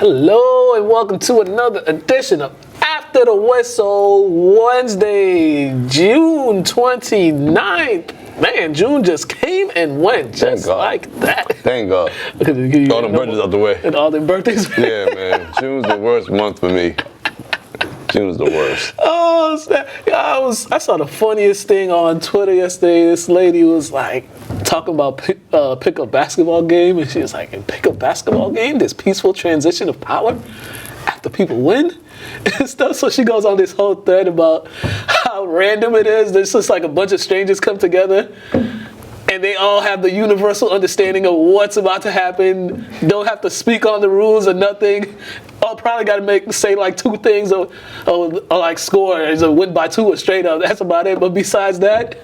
Hello and welcome to another edition of After the Whistle, Wednesday, June 29th. Man, June just came and went just like that. Thank God. All the birthdays out the way. And all the birthdays. Yeah, man. June's the worst month for me. June's the worst. Oh, I saw the funniest thing on Twitter yesterday. This lady was like talking about pickup basketball game, and she was like, in pickup basketball game, this peaceful transition of power after people win and stuff. So she goes on this whole thread about how random it is. There's just like a bunch of strangers come together and they all have the universal understanding of what's about to happen. Don't have to speak on the rules or nothing. All probably got to say like two things or like score is a win by 2 or straight up. That's about it. But besides that,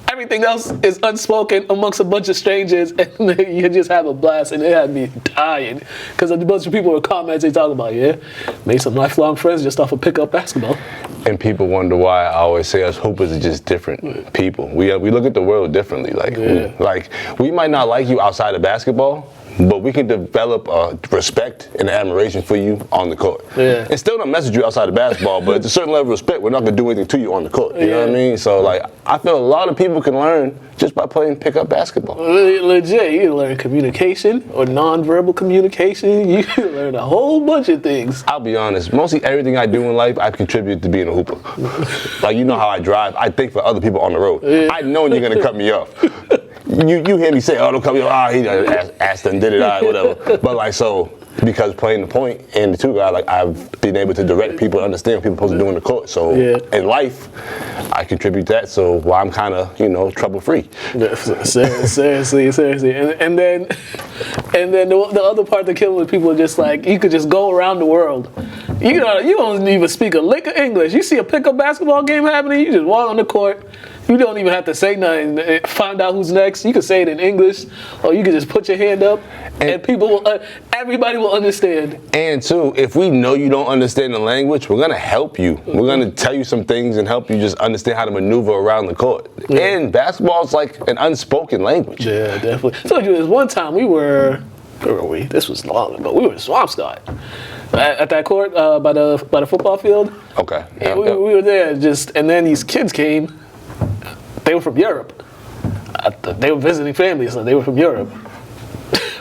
everything else is unspoken amongst a bunch of strangers, and you just have a blast. And it had me dying because a bunch of people were commenting, talking about, made some lifelong friends just off of pickup basketball. And people wonder why I always say us hoopers are just different people. We look at the world differently. We might not like you outside of basketball, but we can develop respect and admiration for you on the court. Yeah. And still don't message you outside of basketball, but at a certain level of respect, we're not going to do anything to you on the court. You know what I mean? So, I feel a lot of people can learn just by playing pickup basketball. Legit, you can learn communication or nonverbal communication. You can learn a whole bunch of things. I'll be honest, mostly everything I do in life, I've contributed to being a hooper. You know how I drive. I think for other people on the road. Yeah. I know you're going to cut me off. You hear me say, don't cut me off. He asked and did it, whatever. But because playing the point and the two guy, I've been able to direct people, understand what people are supposed to do in the court. So in life, I contribute that. So I'm kind of, trouble free. Seriously. And then the other part that kills people are just you could just go around the world. You don't even speak a lick of English. You see a pickup basketball game happening, you just walk on the court. You don't even have to say nothing. Find out who's next. You can say it in English, or you can just put your hand up, and everybody will understand. And two, if we know you don't understand the language, we're gonna help you. We're gonna tell you some things and help you just understand how to maneuver around the court. Yeah. And basketball is like an unspoken language. Yeah, definitely. I told you this one time where were we? This was long ago. We were in Swampscott. At that court by the football field. Okay. Yeah, we were there and then these kids came. They were from Europe. They were visiting families, so they were from Europe.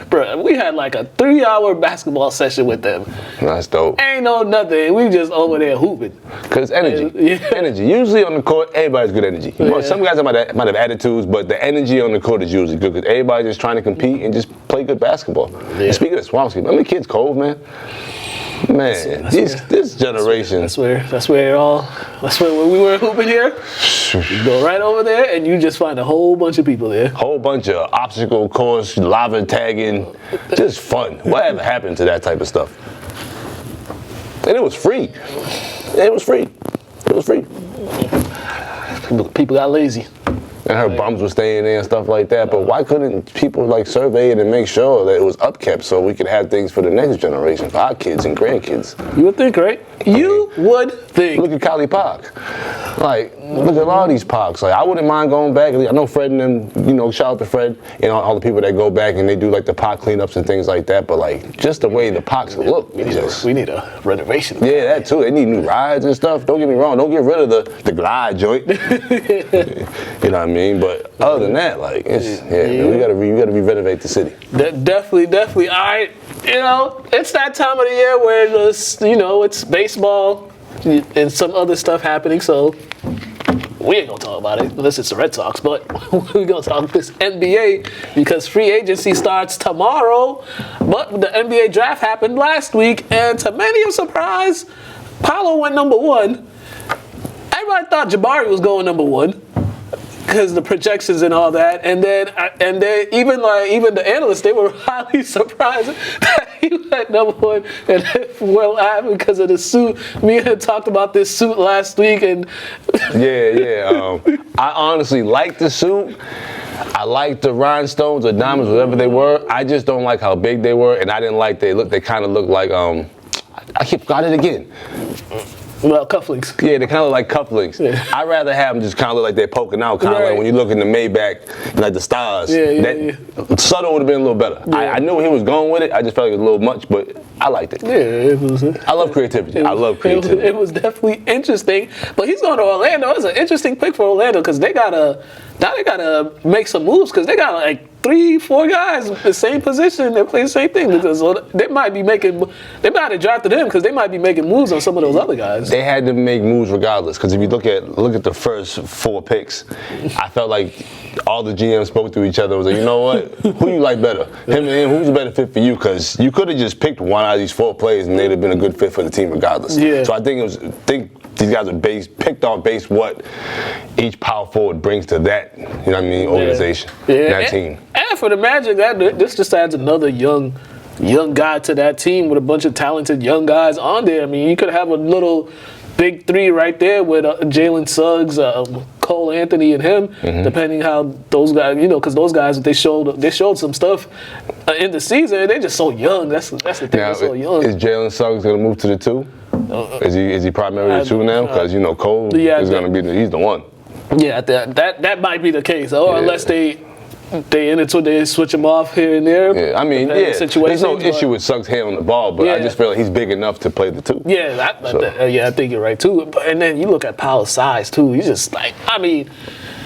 Bro, we had like a 3-hour basketball session with them. That's dope. Ain't no nothing. We just over there hooping. Because energy. Energy. Usually on the court, everybody's good energy. Some guys might have attitudes, but the energy on the court is usually good because everybody's just trying to compete and just play good basketball. Yeah. And speaking of Swamp Ski, remember the kids cold, man? Man, this generation. That's where when we were hooping here, you go right over there and you just find a whole bunch of people there. Whole bunch of obstacle course, lava tagging, just fun. Whatever happened to that type of stuff? And it was free. People got lazy. And her bums were staying there and stuff like that. But why couldn't people survey it and make sure that it was upkept so we could have things for the next generation, for our kids and grandkids? You would think, right? You would think. Look at Cali Park. Look at a lot of these parks. I wouldn't mind going back. I know Fred and them, shout out to Fred and all the people that go back and they do the park cleanups and things like that. But just the way the parks look. We need a renovation. Yeah, that too. They need new rides and stuff. Don't get me wrong. Don't get rid of the glide joint. You know what I mean? But other than that, we gotta renovate the city. Definitely. It's that time of the year where it's baseball and some other stuff happening. So we ain't gonna talk about it unless it's the Red Sox. But we're gonna talk this NBA because free agency starts tomorrow. But the NBA draft happened last week, and to many of surprise, Paolo went number 1. Everybody thought Jabari was going number 1. Because the projections and all that, and then even the analysts, they were highly surprised that he went number 1. And because of the suit, me and him talked about this suit last week, and I honestly like the suit. I like the rhinestones or diamonds, whatever they were. I just don't like how big they were, and I didn't like they kind of looked like I got it again. Well, cufflinks. Yeah, they kind of like cufflinks. Yeah. I'd rather have them just kind of look like they're poking out, kind of like when you look in the Maybach, like the stars. Subtle would have been a little better. Yeah. I knew where he was going with it. I just felt like it was a little much, but I liked it. Yeah, it was. I love creativity. I love creativity. It was definitely interesting. But he's going to Orlando. It's an interesting pick for Orlando because they gotta make some moves because they got like 3-4 guys in the same position that play the same thing because they might have drafted him because they might be making moves on some of those other guys. They had to make moves regardless because if you look at the first 4 picks, I felt like all the GMs spoke to each other. Was like, you know what? Who you like better? Him and him. Who's a better fit for you? Because you could have just picked one out of these 4 players and they'd have been a good fit for the team regardless. Yeah. So I think these guys are picked on base what each power forward brings to that, you know what I mean, organization, that team. And for the Magic, this just adds another young guy to that team with a bunch of talented young guys on there. I mean, you could have a little big 3 right there with Jalen Suggs, Cole Anthony, and him, depending how those guys, because those guys they showed some stuff in the season. They're just so young. That's the thing. They're so young. Is Jalen Suggs going to move to the 2? Is he primarily the 2 now? Because Cole is going to be he's the 1. Yeah, that might be the case, unless they switch him off here and there. Yeah, I mean, there's no issue with Suggs handling the ball, but I just feel like he's big enough to play the 2. Yeah, I think you're right too. And then you look at Powell's size too. He's just like, I mean,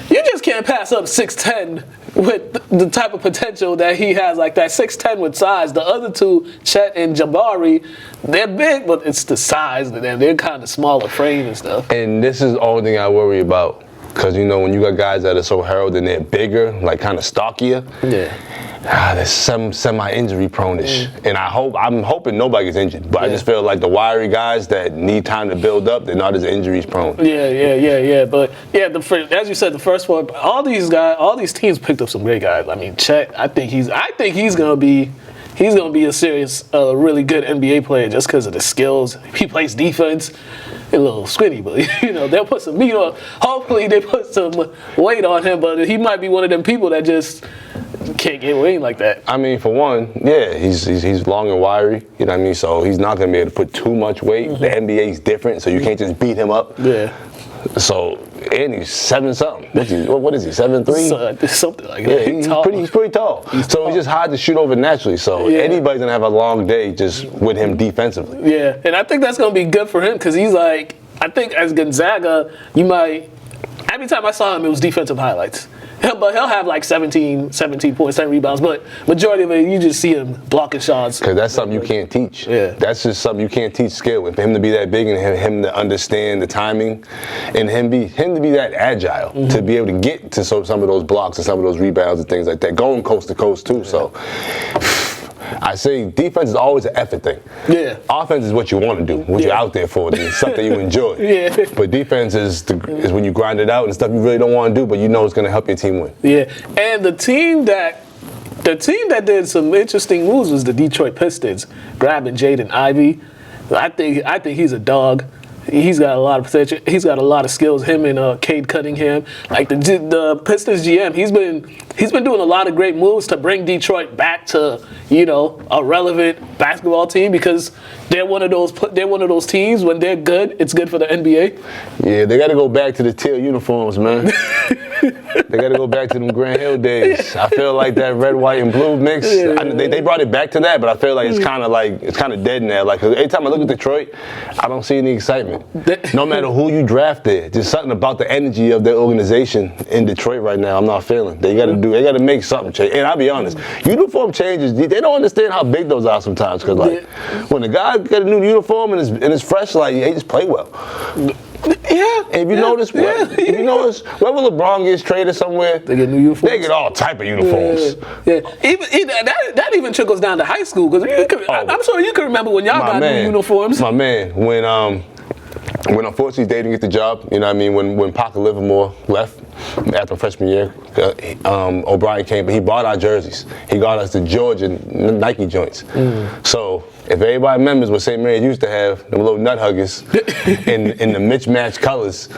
you just can't pass up 6'10" with the type of potential that he has, like that 6'10" with size. The other 2, Chet and Jabari, they're big, but it's the size, and they're kind of smaller frame and stuff. And this is the only thing I worry about. Because, when you got guys that are so heralded and they're bigger, like kind of stockier, there's some semi-injury prone-ish. And I'm hoping nobody gets injured. But I just feel like the wiry guys that need time to build up, they're not as injuries prone. Yeah. But, as you said, the first one, all these teams picked up some great guys. I mean, Chet, I think he's going to be a serious, really good NBA player just because of the skills. He plays defense. A little skinny, but they'll put some meat on. Hopefully, they put some weight on him, but he might be one of them people that just can't get weight like that. I mean, for one, he's long and wiry. You know what I mean? So he's not gonna be able to put too much weight. The NBA's different, so you can't just beat him up. Yeah. So and he's 7-something. What is he? 7'3"? Something like that. Yeah, he's pretty tall. So it's just hard to shoot over naturally. So anybody's gonna have a long day just with him defensively. Yeah, and I think that's gonna be good for him because he's like, I think as Gonzaga, every time I saw him, it was defensive highlights. But he'll have like 17 points, 10 rebounds. But majority of it, you just see him blocking shots. Because that's something you can't teach. Yeah. That's just something you can't teach skill. And for him to be that big and him to understand the timing and him to be that agile, to be able to get to some of those blocks and some of those rebounds and things like that, going coast to coast too. So I say defense is always an effort thing. Yeah. Offense is what you want to do, what you're out there for. It's something you enjoy. But defense is when you grind it out and stuff you really don't want to do, but you know it's going to help your team win. Yeah. And the team that did some interesting moves was the Detroit Pistons, grabbing Jaden Ivey. I think he's a dog. He's got a lot of potential. He's got a lot of skills. Him and Cade Cunningham, like the Pistons GM, he's been doing a lot of great moves to bring Detroit back to a relevant basketball team because they're one of those teams when they're good, it's good for the NBA. Yeah, they got to go back to the teal uniforms, man. They got to go back to them Grand Hill days. I feel like that red, white, and blue mix. They brought it back to that, but I feel like it's kind of dead now. Like every time I look at Detroit, I don't see any excitement. No matter who you draft there, just something about the energy of their organization in Detroit right now. I'm not feeling. They got to make something change. And I'll be honest, uniform changes. They don't understand how big those are sometimes. Because when the guy got a new uniform and it's fresh, like they just play well. Yeah. And if you notice, wherever LeBron gets traded somewhere, they get new uniforms. They get all type of uniforms. Yeah. Even that even trickles down to high school because I'm sure you can remember when y'all got new uniforms. My man, when unfortunately they didn't get the job, you know what I mean, when Parker Livermore left after freshman year, O'Brien came, but he bought our jerseys. He got us the Georgia Nike joints. So if everybody remembers what St. Mary's used to have, the little nut huggers in the mismatched colors,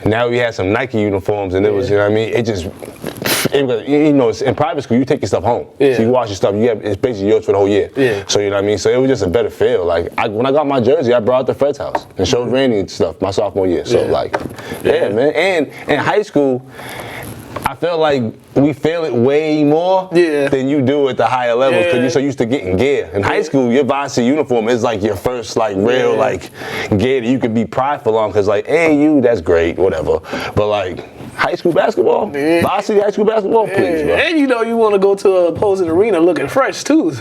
now we had some Nike uniforms, and it was, you know what I mean, it You know, in private school, you take your stuff home. Yeah. So you wash your stuff. It's basically yours for the whole year. Yeah. So you know what I mean. So it was just a better feel. Like when I got my jersey, I brought it to Fred's house and showed Randy and stuff my sophomore year. So yeah, man. And in high school, I felt like we feel it way more than you do at the higher levels because you're so used to getting gear. In high school, your varsity uniform is like your first like real like gear that you can be prideful on because like, hey, that's great, whatever. But like high school basketball, varsity high school basketball, please, bro. And you know you want to go to a opposing arena looking fresh too,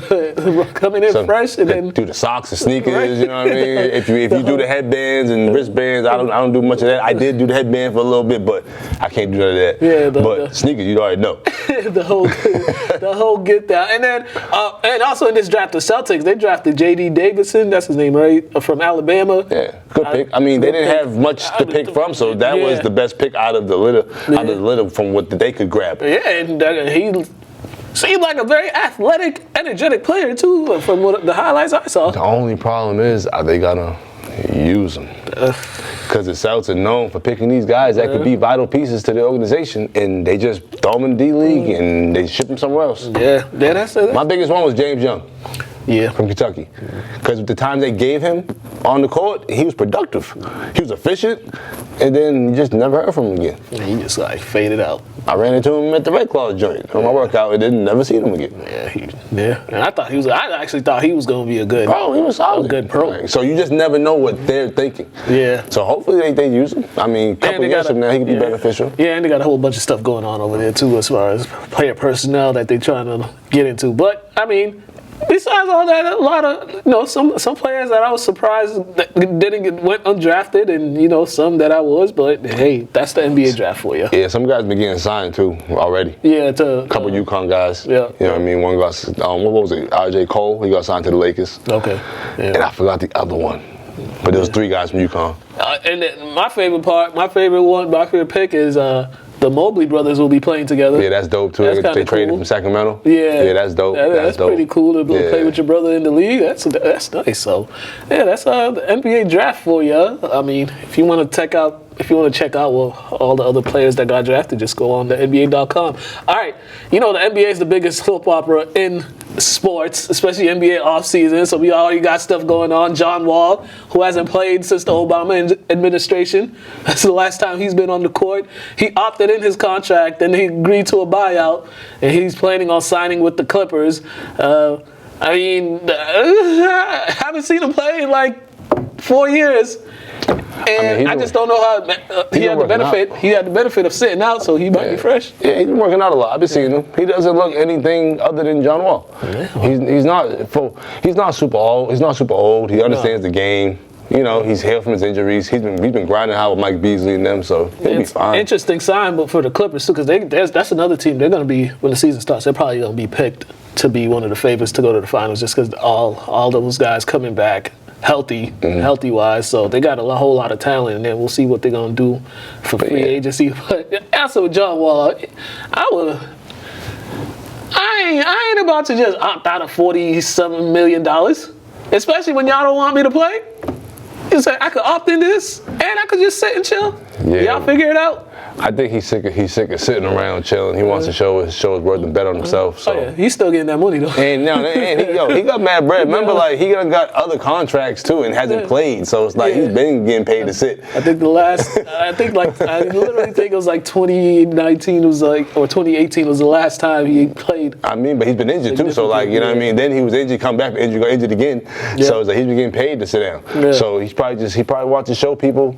coming in fresh and then do the socks and sneakers. You know what I mean? If you do the headbands and wristbands, I don't do much of that. I did do the headband for a little bit, but I can't do none of that. Yeah, but sneakers, you already know. the whole get down, and then and also in this draft, the Celtics they drafted J.D. Davidson, that's his name, right, from Alabama. Yeah, good pick. I mean, they didn't have much to pick from, so that was the best pick out of the litter, from what they could grab. Yeah, and he seemed like a very athletic, energetic player too, from the highlights I saw. The only problem is, are they gonna use them? Because the Celtics are known for picking these guys that could be vital pieces to the organization, and they just throw them in the D-League and they ship them somewhere else. Yeah, that's it. My biggest one was James Young. Yeah. From Kentucky. Because the time they gave him on the court, he was productive. He was efficient, and then you just never heard from him again. He just like faded out. I ran into him at the Red Claw joint on my workout and didn't never see him again. Yeah. And I actually thought he was going to be a good. Bro, he was solid. A good pro. Like, so you just never know what they're thinking. Yeah. So hopefully they use him. I mean, a couple years from now, he could be beneficial. Yeah, and they got a whole bunch of stuff going on over there too as far as player personnel that they're trying to get into. But, I mean, besides all that, a lot of, some players that I was surprised that went undrafted, and, some that I was, but hey, that's the NBA draft for you. Yeah, some guys been getting signed too already. Yeah, to a couple UConn guys. Yeah. You know what I mean? One got, what was it? RJ Cole, he got signed to the Lakers. Okay. Yeah. And I forgot the other one. But there was 3 guys from UConn. And then my favorite pick is the Mobley brothers will be playing together. Yeah, that's dope too. They traded from Sacramento. Yeah, that's dope. That's dope. Pretty cool to play with your brother in the league. That's nice. So, yeah, that's the NBA draft for you. I mean, if you want to check out all the other players that got drafted, just go on to NBA.com. All right, the NBA is the biggest soap opera in sports, especially NBA offseason. So we already got stuff going on. John Wall, who hasn't played since the Obama administration. That's the last time he's been on the court. He opted in his contract, and he agreed to a buyout, and he's planning on signing with the Clippers. I haven't seen him play in like 4 years. And I just don't know how he had the benefit. He had the benefit of sitting out, so he might be fresh. Yeah, he's been working out a lot. I've been seeing him. He doesn't look anything other than John Wall. Yeah. He's not super old. He's not super old. He understands the game. He's healed from his injuries. He's been grinding out with Mike Beasley and them, so he'll be fine. Interesting sign, but for the Clippers too, because that's another team. They're going to be, when the season starts, they're probably going to be picked to be one of the favorites to go to the finals, just because all those guys coming back healthy wise, so they got a whole lot of talent, and then we'll see what they're gonna do for free agency. But also with John Wall, I ain't about to just opt out of $47 million, especially when y'all don't want me to play. You say I could opt in this, and I could just sit and chill. Yeah. Y'all figure it out. I think he's sick of sitting around chilling. He wants to show his worth and bet on himself. So. Oh, yeah. He's still getting that money though. And he got mad bread. Remember, like he got other contracts too and hasn't played. So it's like he's been getting paid to sit. I literally think it was like 2019 or 2018 was the last time he played. I mean, but he's been injured too. So like, you know what I mean? Then he was injured, come back, injured, got injured again. Yeah. So it's like he's been getting paid to sit down. Yeah. So he probably wants to show people.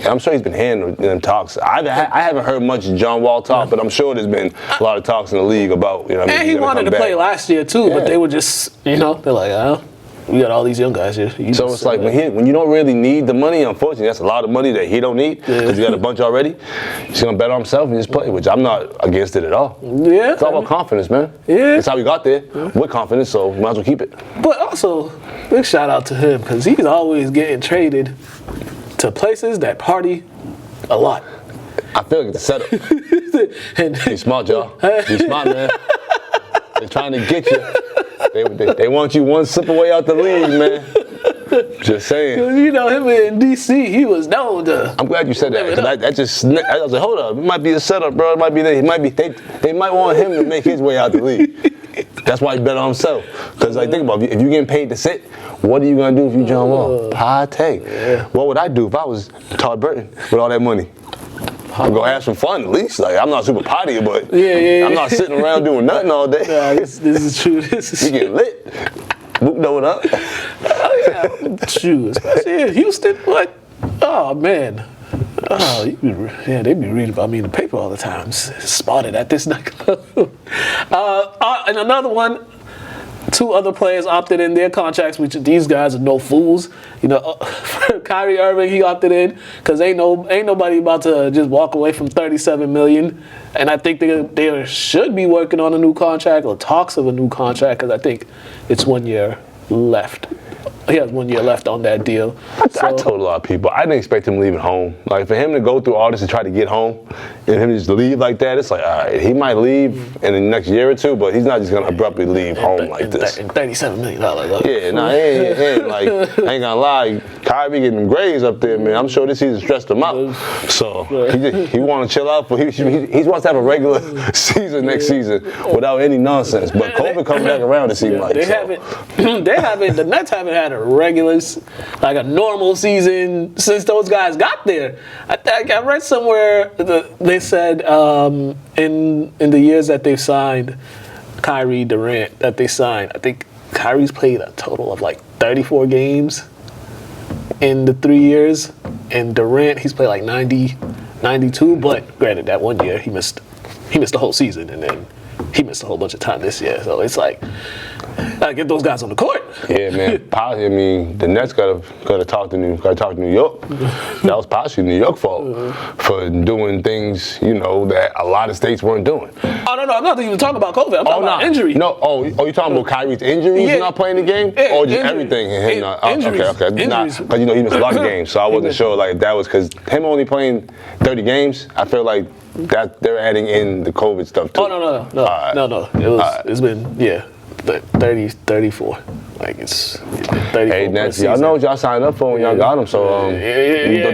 I'm sure he's been hearing them talks. I haven't heard much John Wall talk, but I'm sure there's been a lot of talks in the league about, And he wanted to play last year too, but they were just, they're like, we got all these young guys here. So it's like when you don't really need the money, unfortunately, that's a lot of money that he don't need because he got a bunch already. He's gonna bet on himself and just play, which I'm not against it at all. Yeah, it's all about confidence, man. Yeah, that's how we got there with confidence. So we might as well keep it. But also, big shout out to him because he's always getting traded to places that party a lot. I feel like it's a setup. Be smart, y'all. Be smart, man. They're trying to get you. They want you one sip away out the league, man. Just saying. You know, him in DC, he was known to. I'm glad you said that, because I was like, hold up, it might be a setup, bro. It might be they might want him to make his way out the league. That's why he bet on himself. Because like, think about it, if you're getting paid to sit, what are you gonna do if you jump off? Party. Yeah. What would I do if I was Todd Burton with all that money? I'm gonna have some fun at least. Like, I'm not super potty, but I'm not sitting around doing nothing all day. Nah, this is true. We get lit. Whoop it up. Oh yeah, true. Especially in Houston. What? Oh man. Oh, they be reading about me in the paper all the time. Spotted at this nightclub. And another one. 2 other players opted in their contracts, which these guys are no fools. You know, Kyrie Irving, he opted in because ain't nobody about to just walk away from $37 million. And I think they should be working on a new contract or talks of a new contract, because I think it's 1 year left. He has 1 year left on that deal. I told a lot of people, I didn't expect him leaving home. Like, for him to go through all this and try to get home, and him to just leave like that, it's like, all right, he might leave in the next year or 2, but he's not just going to abruptly leave home like this. And $37 million. Yeah, nah, he ain't like, I ain't gonna lie, Kyrie getting them grades up there, man. I'm sure this season stressed him out. So, he want to chill out, but he wants to have a regular season next season without any nonsense. But COVID comes back around, it seems like. The Nets haven't had a regular, like a normal season since those guys got there. I read somewhere they said in the years that they've signed Kyrie, Durant, that they signed, I think Kyrie's played a total of like 34 games in the 3 years, and Durant, he's played like 90, 92. But granted, that 1 year he missed the whole season, and then he missed a whole bunch of time this year. So it's like, gotta get those guys on the court. Yeah, man. I mean, the Nets gotta talk to New York. That was partially New York's fault for doing things, you know, that a lot of states weren't doing. Oh no, I'm not even talking about COVID. I'm talking about injury. No, you talking about Kyrie's injuries not playing the game, or just everything? Injuries. Okay. Because you know he missed a lot of games, so I wasn't sure like that was because him only playing 30 games. I feel like that they're adding in the COVID stuff too. Oh no. It's been 30, 34. Like it's 34. Hey, Nets, y'all know what y'all signed up for when y'all got them. So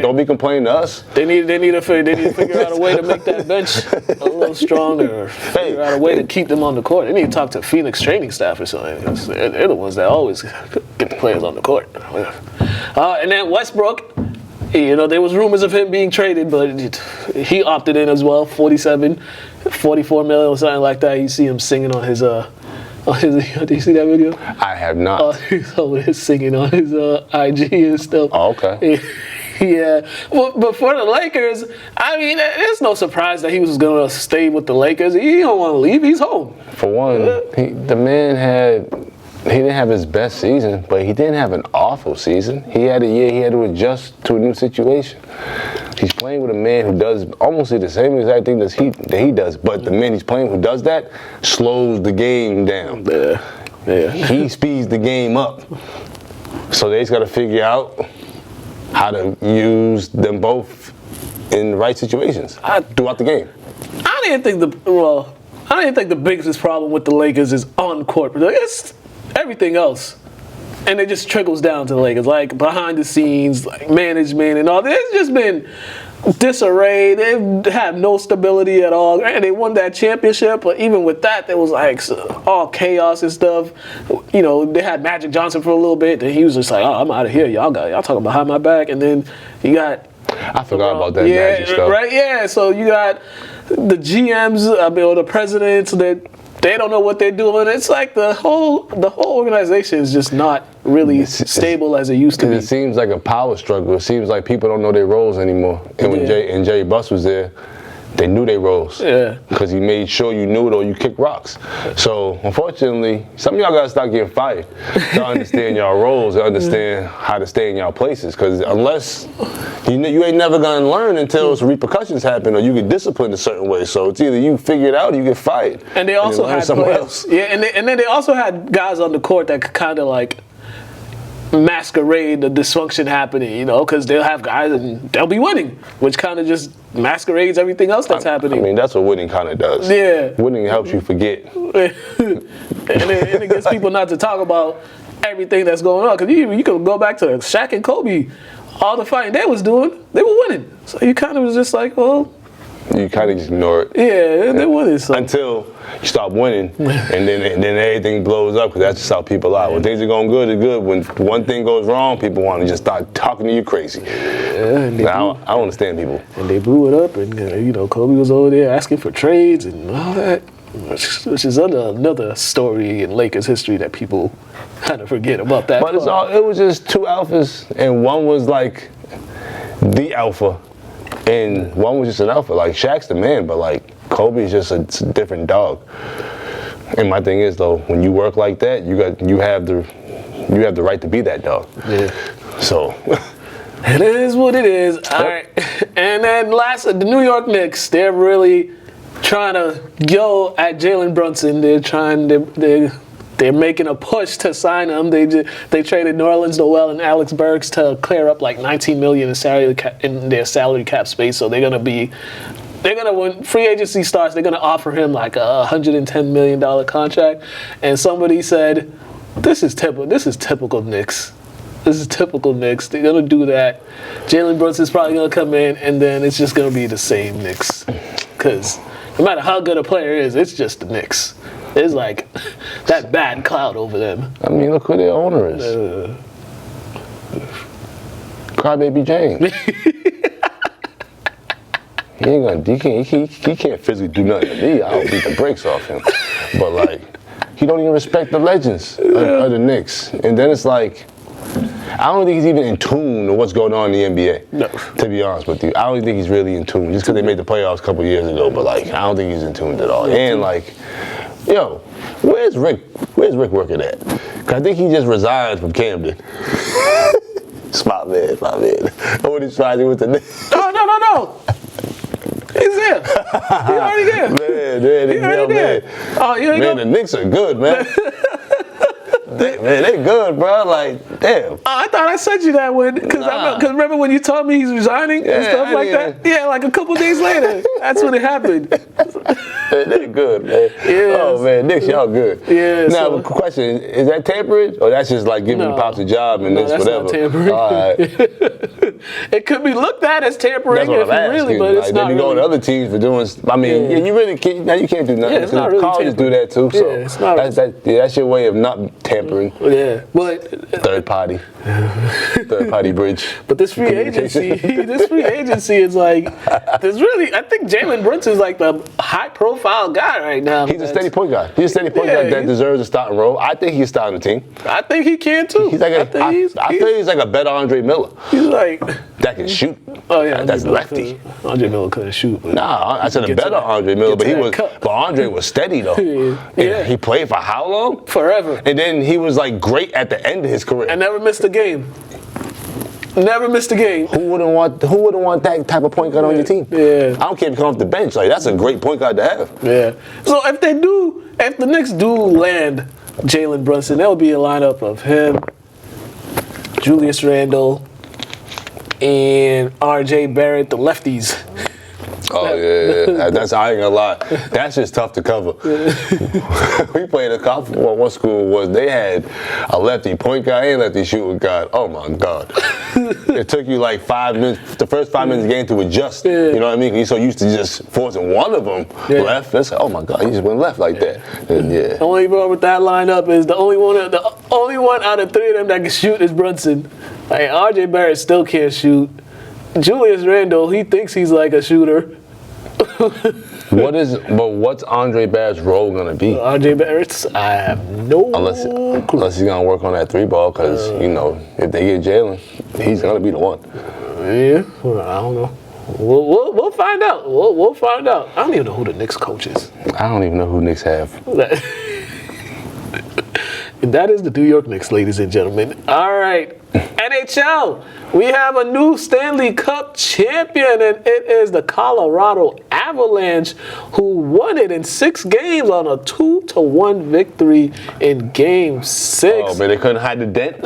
don't be complaining to us. They need to figure out a way to make that bench a little stronger, or figure out a way to keep them on the court. They need to talk to Phoenix training staff or something. They're the ones that always get the players on the court. And then Westbrook. You know, there was rumors of him being traded, but he opted in as well. 44 million or something like that. You see him singing on his do you see that video? I have not. He's over there singing on his IG and stuff. Oh, okay. Yeah. Well, but for the Lakers, I mean, it's no surprise that he was going to stay with the Lakers. He don't want to leave. He's home. For one, the man he didn't have his best season, but he didn't have an awful season. He had a year he had to adjust to a new situation. He's playing with a man who does almost the same exact thing that he does, but the man he's playing who does that slows the game down. Yeah. He speeds the game up. So they just got to figure out how to use them both in the right situations throughout the game. I didn't think the biggest problem with the Lakers is on court. It's everything else. And it just trickles down to the Lakers, like behind the scenes, like management and all. It's just been disarray. They have no stability at all. And they won that championship, but even with that, there was like all chaos and stuff. You know, they had Magic Johnson for a little bit, and he was just like, "Oh, I'm out of here. Y'all talking behind my back." And then you got I forgot about that Magic stuff. Right? Yeah. So you got the GMs, or the presidents that. They don't know what they're doing. It's like the whole organization is just not really stable as it used to be. It seems like a power struggle. It seems like people don't know their roles anymore. And when Jerry Buss was there, they knew their roles. Yeah. Because he made sure you knew it or you kicked rocks. So, unfortunately, some of y'all got to start getting fired to understand y'all roles and understand how to stay in y'all places. Because unless you ain't never going to learn until repercussions happen or you get disciplined a certain way. So, it's either you figure it out or you get fired. And they also had players. Yeah, and then they also had guys on the court that could kind of like masquerade the dysfunction happening, you know, because they'll have guys and they'll be winning, which kind of just masquerades everything else that's happening. I mean, that's what winning kind of does. Yeah. Winning helps you forget. and it gets people not to talk about everything that's going on. Because you could go back to Shaq and Kobe, all the fighting they was doing, they were winning. So you kind of was just like, well. You kind of just ignore it. Yeah, they winning. So. Until you stop winning, and then everything blows up, because that's just how people are. When things are going good, it's good. When one thing goes wrong, people want to just start talking to you crazy. Yeah, I don't understand people. And they blew it up, and Kobe was over there asking for trades and all that, which is another story in Lakers history that people kind of forget about that. But it was just two alphas, and one was like the alpha. And one was just an alpha. Like, Shaq's the man, but like Kobe's just a different dog. And my thing is, though, when you work like that, you have the right to be that dog. Yeah. So it is what it is. All right. And then the New York Knicks, they're really trying to go at Jalen Brunson. They're making a push to sign him. They traded Nerlens Noel and Alex Burks to clear up like $19 million in their salary cap space. So when free agency starts, they're gonna offer him like a $110 million contract. And somebody said, "This is typical Knicks. This is typical Knicks. They're gonna do that. Jalen Brunson's probably gonna come in, and then it's just gonna be the same Knicks. Because no matter how good a player is, it's just the Knicks." There's like that bad cloud over them. I mean, look who their owner is. Crybaby James. He can't physically do nothing to me. I'll beat the brakes off him. But like, he don't even respect the legends of the Knicks. And then it's like, I don't think he's even in tune to what's going on in the NBA. No. To be honest with you, I don't think he's really in tune. Just because they made the playoffs a couple years ago, but like, I don't think he's in tune at all. And like, yo, where's Rick working at? Cause I think he just resigned from Camden. It's my man. What he's trying to do with the Knicks. No. He's here. He already here. Man, he already there. Oh, you ain't man, the Knicks are good, man. they good, bro. Like, damn. Oh, I thought I sent you that one because remember when you told me he's resigning and stuff like that? Yeah, like a couple days later. That's when it happened. They're good, man. Yes. Oh man, Knicks, y'all good. Yeah. Now, question: is that tampering, or that's just like giving the Pops a job and this that's whatever? Not tampering. All right. It could be looked at as tampering if really, but it's not. They be going to other teams for doing. I mean, you really can't. Now you can't do nothing. Yeah, it's not really colleges tampering. do that too. So yeah, it's not. That's your way of not tampering. Yeah, but third party bridge. But this free agency is like, I think Jalen Brunson's like the high-profile guy right now. He's a steady point guy. He's a steady point guy that deserves a starting role. I think he's starting the team. I think he can too. He's like I feel he's like a better Andre Miller. He's like that can shoot. Oh yeah, that's lefty. Andre Miller couldn't shoot. But nah, I said a better Andre Miller, but Andre was steady though. Yeah. He played for how long? Forever. And then he was like great at the end of his career. And never missed a game. Never missed a game. Who wouldn't want that type of point guard on your team? Yeah. I don't care if you come off the bench. Like, that's a great point guard to have. Yeah. So if the Knicks do land Jalen Brunson, there will be a lineup of him, Julius Randle, and R.J. Barrett, the lefties. Oh, yeah. That's, I ain't gonna lie. That's just tough to cover. We played one school was they had a lefty point guard and lefty shooting guard. Oh, my God. It took you like 5 minutes, the first 5 minutes of the game to adjust. You know what I mean? You're so used to just forcing one of them left. It's like, oh, my God, he just went left like that. And, The only problem with that lineup is the only one out of three of them that can shoot is Brunson. Like, R.J. Barrett still can't shoot. Julius Randle, he thinks he's like a shooter. What's Andre Barrett's role gonna be? RJ Barrett's, I have no clue. Unless he's gonna work on that 3-ball, because if they get Jalen, he's gonna be the one. Yeah, I don't know. We'll find out. We'll find out. I don't even know who the Knicks coach is. I don't even know who Knicks have. And that is the New York Knicks, ladies and gentlemen. All right, NHL. We have a new Stanley Cup champion, and it is the Colorado Avalanche, who won it in 6 games on a 2-1 victory in Game 6. Oh, man, they couldn't hide the dent?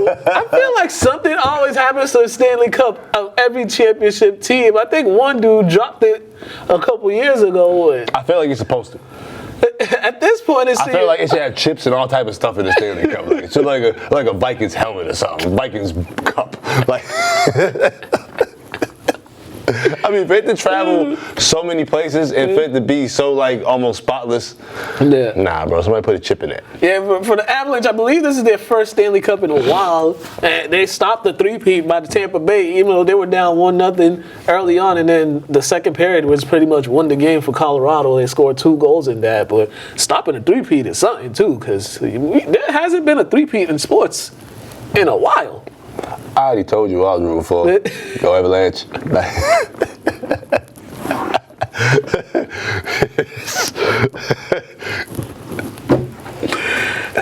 I feel like something always happens to the Stanley Cup of every championship team. I think one dude dropped it a couple years ago. I feel like you're supposed to. At this point, it's I feel like it should have chips and all type of stuff in the Stanley Cup. Like, it should like a Vikings helmet or something. Vikings cup. Like, I mean, for it to travel so many places and for it to be so like almost spotless, nah, bro. Somebody put a chip in it. Yeah, for the Avalanche, I believe this is their first Stanley Cup in a while. And they stopped the three-peat by the Tampa Bay, even though they were down 1-0 early on, and then the second period was pretty much won the game for Colorado. They scored 2 goals in that, but stopping a three-peat is something too, because there hasn't been a three-peat in sports in a while. I already told you I was rooting for. Go Avalanche.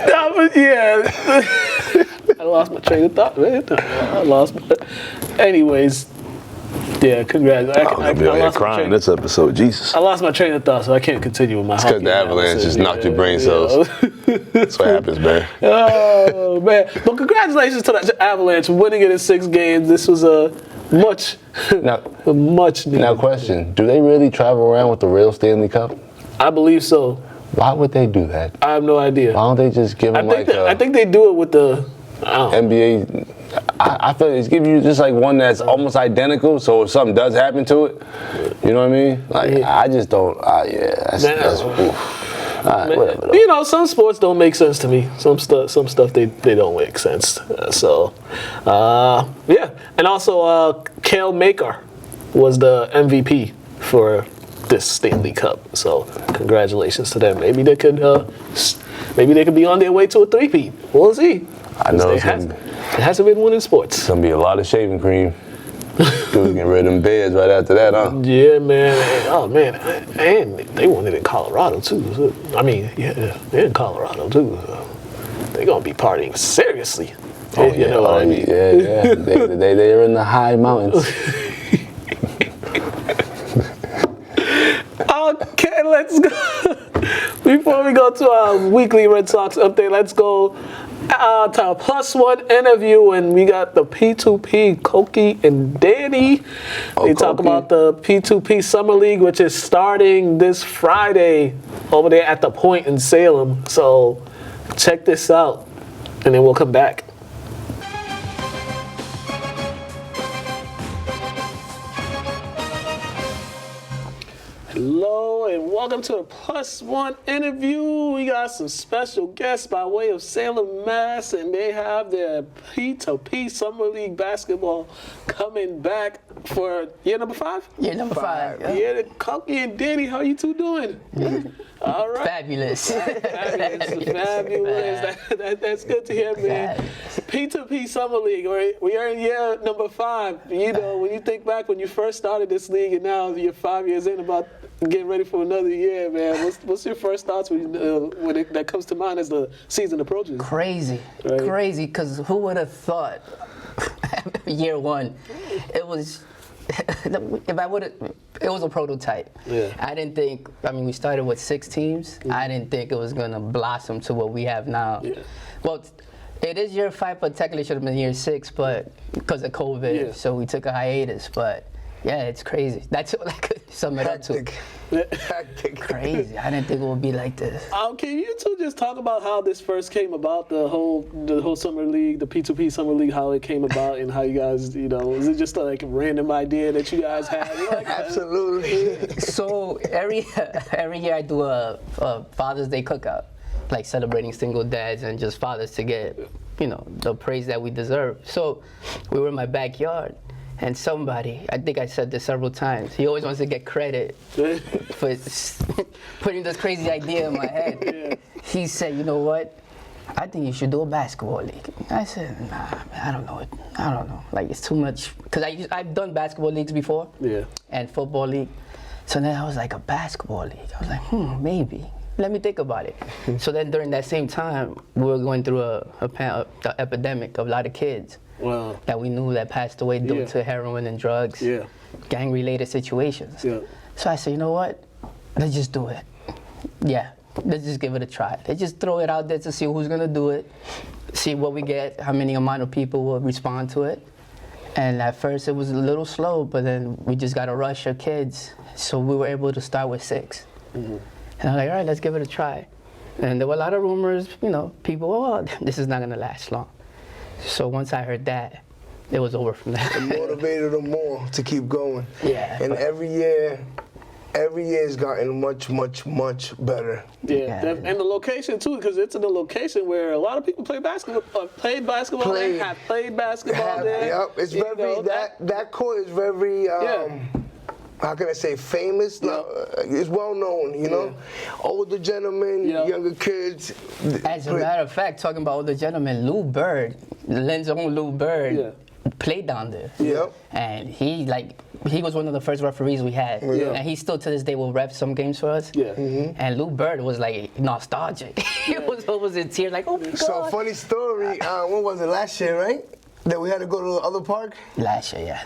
No, but yeah. I lost my train of thought, man. Anyways, yeah, congrats. I'm gonna be out here crying this episode, Jesus. I lost my train of thought, so I can't continue with my hockey. It's because the Avalanche just knocked your brain cells. That's what happens, man. Oh, man. But congratulations to the Avalanche winning it in 6 games. This was a much needed. Now, question: do they really travel around with the real Stanley Cup? I believe so. Why would they do that? I have no idea. Why don't they just give them I think they do it with the NBA? I feel it's giving you just like one that's almost identical. So if something does happen to it, you know what I mean? Like I just don't. That's whatever. You know, some sports don't make sense to me. Some stuff they don't make sense. Yeah. And also, Cale Makar was the MVP for this Stanley Cup. So congratulations to them. Maybe they could be on their way to a three-peat. We'll see. I know it hasn't been winning sports. It's gonna be a lot of shaving cream. Dude, getting rid of them beds right after that, huh? Yeah, man. Oh, man. And they won it in Colorado, too. I mean, yeah, they're in Colorado, too. So they're going to be partying seriously. Oh, you know what I mean? Yeah. They're in the high mountains. Okay, let's go. Before we go to our weekly Red Sox update, let's go to our +1 interview, and we got the P2P, Coky and Danny. They talk about the P2P Summer League, which is starting this Friday over there at the Point in Salem. So check this out, and then we'll come back. Hello and welcome to the +1 interview. We got some special guests by way of Salem, Mass, and they have their P2P Summer League basketball coming back for year number 5? Year number 5. Yeah, Coky and Danny, how you two doing? All right. Fabulous. Fabulous. That's good to hear, man. P2P Summer League. We are in year number 5. You know, when you think back when you first started this league and now you're 5 years in, about getting ready for another year, man. What's your first thoughts when that comes to mind as the season approaches? Crazy, because who would have thought year 1, it was, it was a prototype. Yeah. I didn't think, we started with 6 teams. I didn't think it was going to blossom to what we have now. Yeah. Well, it is year 5, but technically it should have been year 6, but because of COVID, so we took a hiatus, but yeah, it's crazy. That's what I could sum it up to. Crazy. I didn't think it would be like this. Can you two just talk about how this first came about, the whole summer league, the P2P summer league, how it came about, and how you guys, was it just like a random idea that you guys had? Absolutely. So every year I do a Father's Day cookout, like celebrating single dads and just fathers to get, the praise that we deserve. So we were in my backyard. And somebody, I think I said this several times, he always wants to get credit for putting this crazy idea in my head. Yeah. He said, you know what? I think you should do a basketball league. I said, nah, man, I don't know. Like, it's too much. Because I've done basketball leagues before. Yeah. And football league. So then I was like, a basketball league. I was like, maybe. Let me think about it. So then during that same time, we were going through an epidemic of a lot of kids. Wow. That we knew that passed away due to heroin and drugs, gang-related situations. Yeah. So I said, you know what? Let's just do it. Yeah, let's just give it a try. Let's just throw it out there to see who's gonna do it, see what we get, how many amount of people will respond to it. And at first it was a little slow, but then we just got a rush of kids. So we were able to start with 6. Mm-hmm. And I'm like, all right, let's give it a try. And there were a lot of rumors, you know, people, oh, this is not going to last long. So once I heard that, it was over from there. It motivated them more to keep going. Yeah. And every year it's gotten much, much, much better. Yeah, and the location too, because it's in a location where a lot of people play basketball, played basketball, and have played basketball there. Yep, it's You very know, that court is very. How can I say famous? Yeah. It's well known, you know. Older gentlemen, younger kids. As a matter of fact, talking about the gentleman, Lou Bird, Lynn's own Lou Bird, played down there. Yep. And he was one of the first referees we had. Yeah. And he still to this day will ref some games for us. Yeah. And Lou Bird was like nostalgic. He was always in tears, like, oh my God. So funny story. When was it? Last year, right? That we had to go to the other park? Last year.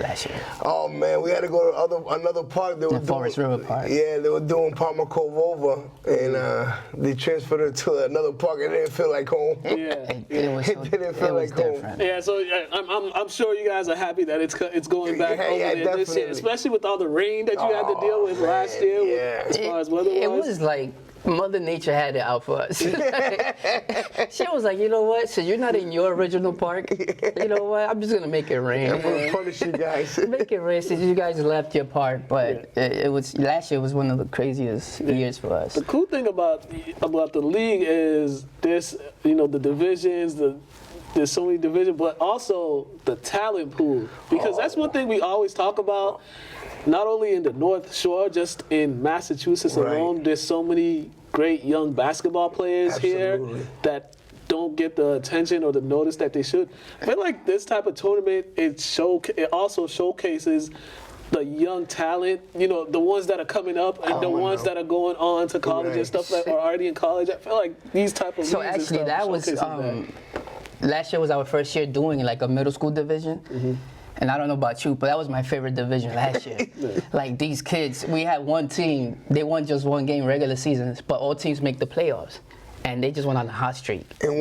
Oh man, we had to go to another park. They were The Forest River Park. Yeah, they were doing Palmer Cove over, and they transferred it to another park. It didn't feel like home. Yeah. It was, It didn't feel like home. different. Yeah, so I'm sure you guys are happy that it's going back over there this year, definitely. especially with all the rain that you had to deal with last year. yeah. As far as weather-wise. It was like Mother Nature had it out for us. She was like, you know what? So you're not in your original park. You know what? I'm just gonna make it rain. I'm gonna punish you guys. Make it rain since you guys left your park. But it was last year was one of the craziest years for us. The cool thing about the league is this, you know, the divisions, there's so many divisions, but also the talent pool. Because that's one thing we always talk about, not only in the North Shore, just in Massachusetts alone, there's so many great young basketball players Absolutely. here that don't get the attention or the notice that they should. I feel like this type of tournament, it also showcases the young talent, you know, the ones that are coming up and the ones that are going on to college and stuff that are already in college. I feel like these type of So leagues and actually, stuff that was showcases that. last year was our first year doing like a middle school division. And I don't know about you, but that was my favorite division last year. Like these kids, we had one team, they won just one game regular seasons, but all teams make the playoffs. And they just went on a hot streak. And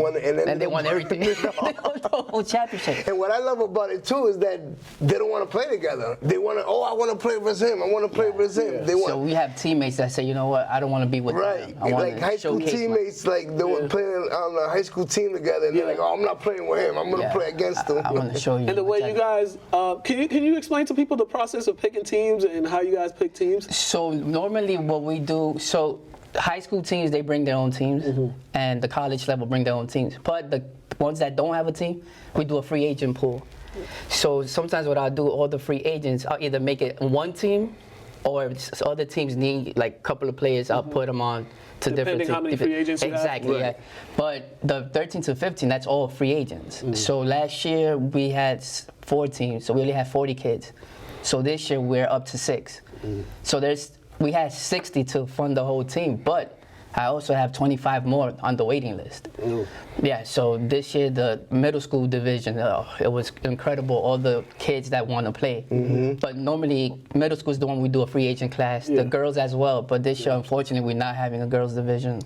they won everything. They won the whole championship. And what I love about it too is that they don't want to play together. They want to, I want to play versus him. I want to play versus him. They want. So we have teammates that say, you know what, I don't want to be with Right, them. I want like high school teammates, like they were playing on a high school team together, and they're like, "Oh, I'm not playing with him. I'm gonna play against him." I want to show you. And the way you guys, can you explain to people the process of picking teams and how you guys pick teams? So normally what we do, high school teams, they bring their own teams, and the college level bring their own teams. But the ones that don't have a team, we do a free agent pool. So sometimes what I'll do, all the free agents, I'll either make it one team, or if other teams need like a couple of players, I'll put them on to different teams. Depending how many free agents you have. Exactly, yeah. But the 13 to 15, that's all free agents. So last year we had 4 teams, so we only had 40 kids. So this year we're up to 6. So we had 60 to fund the whole team, but I also have 25 more on the waiting list. Yeah, so this year the middle school division, it was incredible, all the kids that want to play. But normally middle school is the one we do a free agent class, the girls as well, but this year unfortunately we're not having a girls division.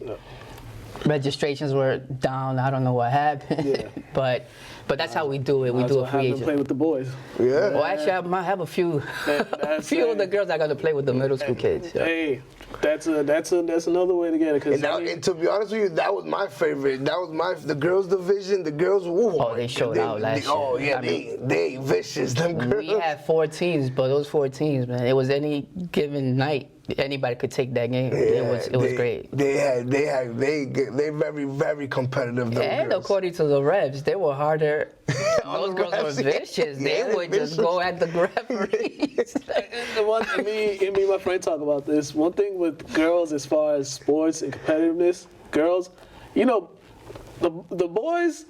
Registrations were down, I don't know what happened, but that's how we do it. We do a free agent. Play with the boys. Yeah. Well, actually, I might have a few of the girls that got to play with the middle school kids. Yeah. Hey, that's another way to get it. And to be honest with you, that was my favorite. That was the girls division. The girls, they showed out last year. Oh yeah, they vicious. Them girls. We had 4 teams, but those 4 teams, man, it was any given night. Anybody could take that game. It was great. They very, very competitive. And girls. according to the refs, they were harder. Those girls were vicious. Yeah, They would just go at the referees. Me and my friend talk about this. One thing with girls, as far as sports and competitiveness, girls, you know, the boys,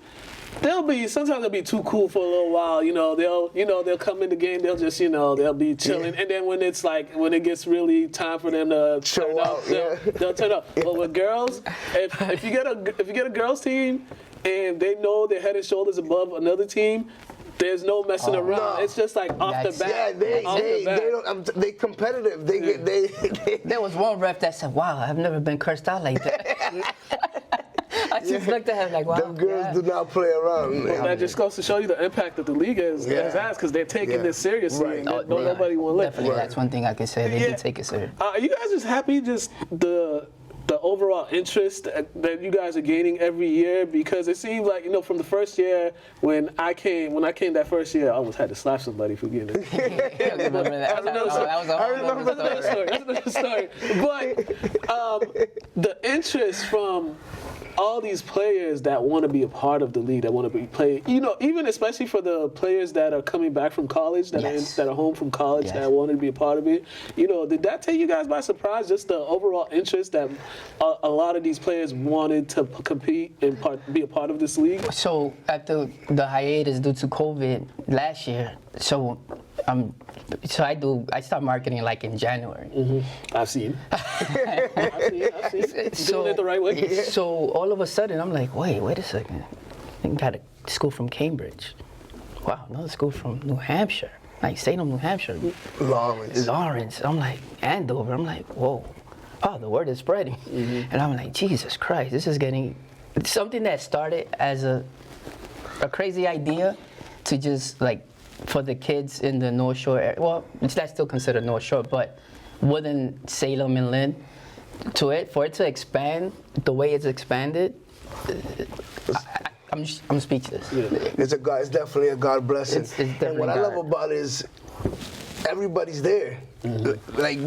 sometimes they'll be too cool for a little while. They'll come in the game. They'll just, they'll be chilling. Yeah. And then when it gets really time for them to turn up, they'll turn up. Yeah. But with girls, if you get a girls team and they know they're head and shoulders above another team, there's no messing around. No. It's just like off the bat. Yeah, they competitive. There was one ref that said, "Wow, I've never been cursed out like that." I just looked at him like, wow. Them girls do not play around. Well, that just goes to show you the impact that the league has because they're taking this seriously. Right. Nobody will let. Definitely, that's one thing I can say. They do take it serious. Are you guys just happy the the overall interest that you guys are gaining every year? Because it seems like, from the first year when I came that first year, I almost had to slap somebody for getting it. That's another story. That's another story. But the interest from all these players that want to be a part of the league, that want to be playing, even especially for the players that are coming back from college, that are home from college, that wanted to be a part of it. Did that take you guys by surprise? Just the overall interest that a lot of these players wanted to compete and be a part of this league. So after the hiatus due to COVID last year, I start marketing like in January. Mm-hmm. I've seen. Doing it the right way. So all of a sudden, I'm like, wait a second. I got a school from Cambridge. Wow, another school from New Hampshire. Like Salem, New Hampshire. Lawrence. I'm like, Andover. I'm like, whoa. Oh, the word is spreading. Mm-hmm. And I'm like, Jesus Christ, this is getting something that started as a crazy idea to just like for the kids in the North Shore area. Well, that's still considered North Shore, but within Salem and Lynn, for it to expand the way it's expanded, I'm speechless. It's definitely a God blessing. And what I love about it is everybody's there. Mm-hmm. Like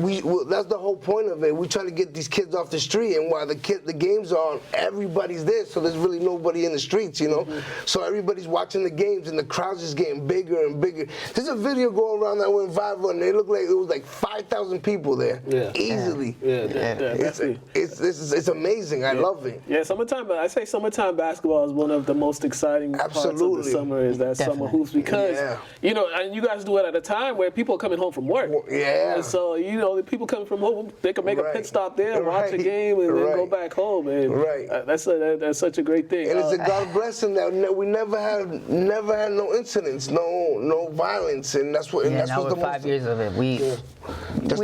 that's the whole point of it. We try to get these kids off the street, and while the games are on, everybody's there. So there's really nobody in the streets, Mm-hmm. So everybody's watching the games, and the crowd's just getting bigger and bigger. There's a video going around that went viral, and it looked like it was like 5,000 people there, easily. It's amazing. I love it. Yeah, I say summertime basketball is one of the most exciting parts of the summer. Is that summer hoops because and you guys do it at a time where people are coming home from work. And so, the people coming from home, they can make a pit stop there, watch a game, and then go back home. And that's such a great thing. And it's a God blessing that we never had no incidents, no violence, and that's what. And that's what's the 5 years of it. We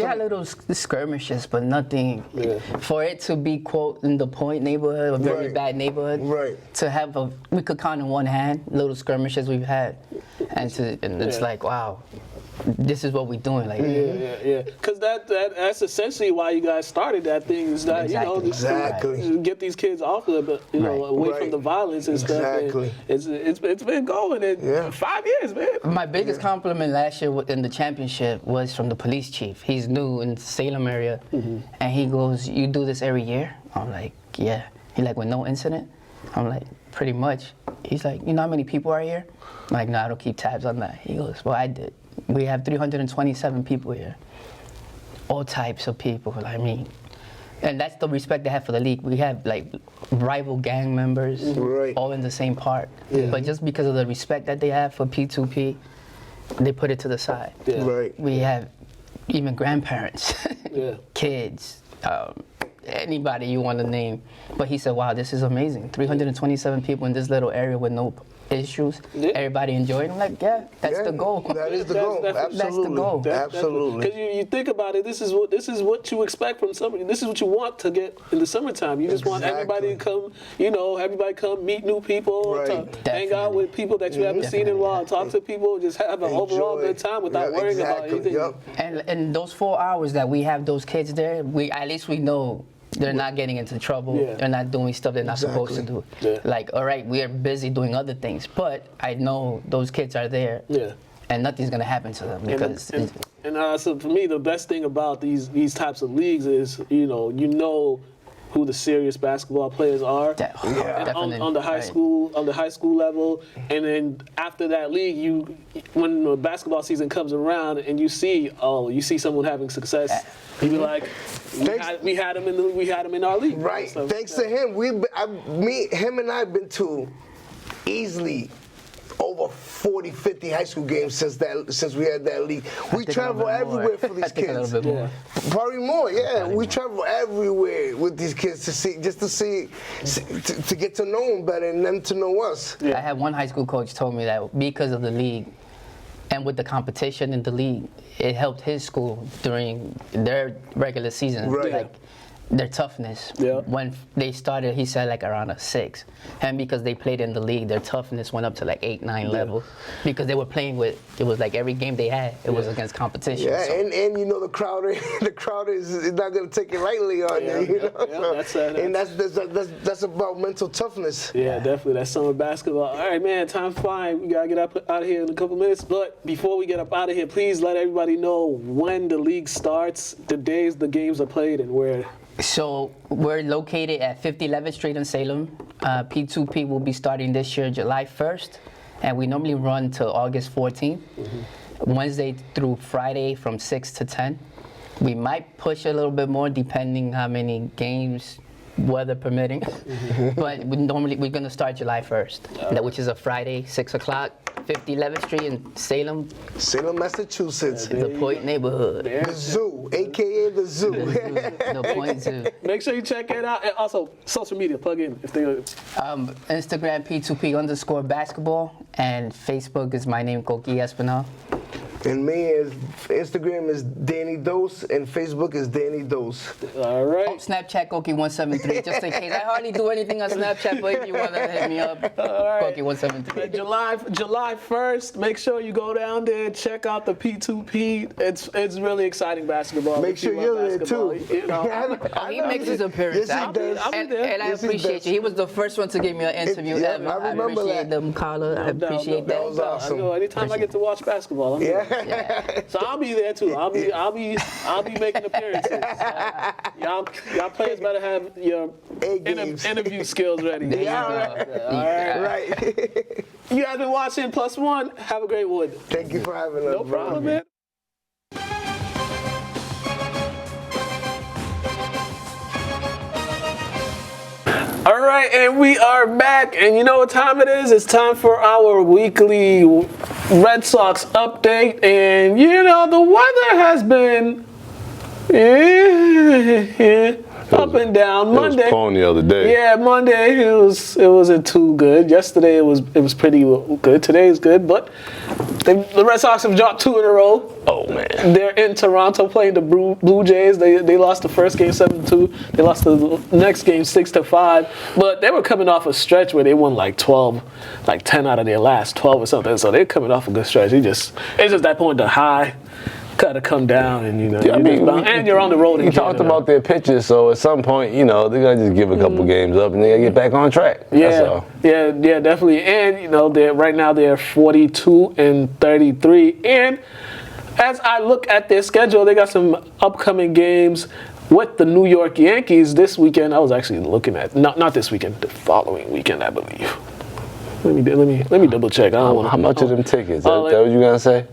had little skirmishes, but nothing. For it to be quote in the Point neighborhood, a very bad neighborhood, to have we could count in one hand little skirmishes we've had, and it's like wow. This is what we're doing, like because that's essentially why you guys started that thing. Is that just to get these kids off of it, away from the violence and stuff. And it's been going 5 years, man. My biggest compliment last year in the championship was from the police chief. He's new in the Salem area, and he goes, "You do this every year?" I'm like, "Yeah." He like, "With no incident?" I'm like, "Pretty much." He's like, "You know how many people are here?" I'm like, "No, I don't keep tabs on that." He goes, "Well, I did." We have 327 people here. All types of people, and that's the respect they have for the league. We have like rival gang members, all in the same part. But just because of the respect that they have for P2P, they put it to the side. We have even grandparents, kids, anybody you want to name. But he said, wow, this is amazing. 327 people in this little area with no issues. Everybody enjoying. I'm like, that's the goal. That is the goal. Absolutely. That's the goal. Absolutely. Because you think about it, this is what you expect from somebody. This is what you want to get in the summertime. You just want everybody to come, everybody come meet new people, to hang out with people that you haven't seen in a while, talk to people, just have an overall good time without worrying about anything. And those 4 hours that we have those kids there, at least we know they're not getting into trouble. They're not doing stuff they're not supposed to do. Like, all right, we are busy doing other things, but I know those kids are there. And nothing's gonna happen to them because. So for me, the best thing about these types of leagues is you who the serious basketball players are on the high school level, and then after that league, when the basketball season comes around and you see someone having success, you be like, we had him in our league. Right. Thanks to him, him and I've been to easily over 40, 50 high school games since we had that league. We travel everywhere for these kids. A little bit more. Probably more, we travel everywhere with these kids to get to know them better and them to know us. I had one high school coach told me that because of the league and with the competition in the league, it helped his school during their regular season. Right. their toughness. Yeah. When they started, he said like around a 6, and because they played in the league, their toughness went up to like 8, 9 levels because they were playing with. It was like every game they had, it was against competition. Yeah, so. and you know the crowd is not gonna take it lightly on you. You know, that's about mental toughness. Yeah, definitely. That's summer basketball. All right, man, time's flying. We gotta get out of here in a couple minutes. But before we get up out of here, please let everybody know when the league starts, the days the games are played, and where. So we're located at 50 11th Street in Salem. P2P will be starting this year, July 1st, and we normally run till August 14th, Wednesday through Friday from 6 to 10. We might push a little bit more depending how many games, weather permitting, but we're going to start July 1st, which is a Friday, 6 o'clock. 50 11th Street in Salem, Massachusetts. the Point neighborhood. The zoo, aka the zoo. The Point Zoo. Make sure you check it out. And also, social media, plug in if they. Instagram P2P_basketball, and Facebook is my name, Coky Espinal. And me is Instagram is Danny Dose and Facebook is Danny Dose. All right. Snapchat Coky173, just in case. I hardly do anything on Snapchat, but if you want to hit me up, right. Coky173. July 1st, make sure you go down there, check out the P2P. It's really exciting basketball. Make sure you're there too. You know, He makes his appearance. Yes, he does. I'll be there. And I Yes, he appreciate does. you. He was the first one to give me an interview Yeah, ever. I remember appreciate that. the Mukala. I appreciate that. That was awesome. I know, anytime I get to watch basketball, I'm there. So I'll be there too. I'll be making appearances. Y'all players better have your interview skills ready. Yeah, right. You guys been watching Plus One. Have a great one. Thank you for having us. No problem, man. All right, and we are back, and you know what time it is? It's time for our weekly Red Sox update, and you know the weather has been up and down. Monday, it was pouring the other day. Yeah, Monday it wasn't too good. Yesterday it was pretty good. Today is good, but the Red Sox have dropped 2 in a row. Oh man. They're in Toronto playing the Blue Jays. They lost the first game 7-2. They lost the next game 6-5. But they were coming off a stretch where they won like 10 out of their last 12 or something. So they're coming off a good stretch. It's just that point the high gotta come down, and you know. Yeah, and you're on the road. We talked about their pitches, so at some point, you know, they're gonna just give a couple games up and they gotta get back on track. That's all. Yeah, definitely. And you know, right now they're 42-33. And as I look at their schedule, they got some upcoming games with the New York Yankees this weekend. I was actually looking at not this weekend, the following weekend, I believe. Let me double check. How much of them tickets? That what you gonna say?